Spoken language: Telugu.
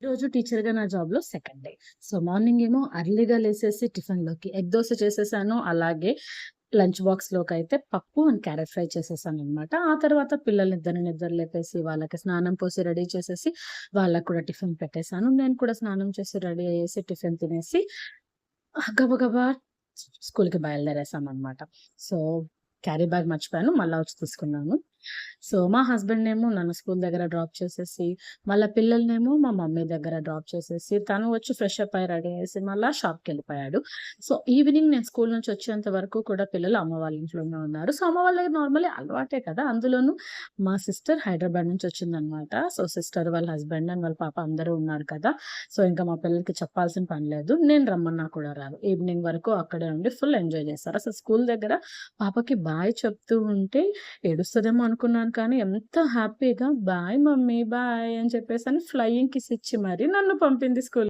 రోజు టీచర్‌గా నా జాబ్‌లో సెకండ్ డే. సో, మార్నింగ్ ఏమో అర్లీగా లేసేసి టిఫిన్‌లోకి ఎగ్ దోస చేసేసాను. అలాగే లంచ్ బాక్స్‌లోకైతే పప్పు అండ్ క్యారట్ ఫ్రై చేసేసాననమాట. ఆ తర్వాత పిల్లలిద్దరిని నిద్ర లేపేసి, వాళ్ళకి స్నానం పోసి రెడీ చేసేసి, వాళ్ళకి కూడా టిఫిన్ పెట్టేసాను. నేను కూడా స్నానం చేసి రెడీ అయ్యేసి టిఫిన్ తినేసి గబగబా స్కూల్‌కి బయలుదేరేసామనమాట. సో, క్యారీ బ్యాగ్ మర్చిపోయాను. మళ్ళా వచ్చి తీసుకున్నాను. సో, మా హస్బెండ్‌నేమో నన్ను స్కూల్ దగ్గర డ్రాప్ చేసేసి, మళ్ళా పిల్లలనేమో మా మమ్మీ దగ్గర డ్రాప్ చేసేసి, తను వచ్చి ఫ్రెష్ అప్ అయ్యి రెడీ అయ్యేసి మళ్ళా షాప్‌కెళ్ళిపోయాడు. సో, ఈవినింగ్ నేను స్కూల్ నుంచి వచ్చేంత వరకు కూడా పిల్లలు అమ్మ వాళ్ళ ఇంట్లోనే ఉన్నారు. సో, అమ్మ వాళ్ళకి నార్మల్లీ అలవాటే కదా! అందులోనూ మా సిస్టర్ హైదరాబాద్ నుంచి వచ్చిందనమాట. సో, సిస్టర్ వాళ్ళ హస్బెండ్ అండ్ వాళ్ళ పాప అందరూ ఉన్నారు కదా! సో, ఇంకా మా పిల్లలకి చెప్పాల్సిన పని లేదు. నేను రమ్మన్నా కూడా రారు. ఈవినింగ్ వరకు అక్కడే ఉండి ఫుల్ ఎంజాయ్ చేశారు. అసలు స్కూల్ దగ్గర పాపకి బాయ్ చెప్తూ ఉంటే ఏడుస్తదేమో అనుకున్నాను కానీ, ఎంత హ్యాపీగా బాయ్ మమ్మీ బాయ్ అని చెప్పేసని ఫ్లయింగ్ కిస్ ఇచ్చి మరి నన్ను పంపింది స్కూల్‌కి.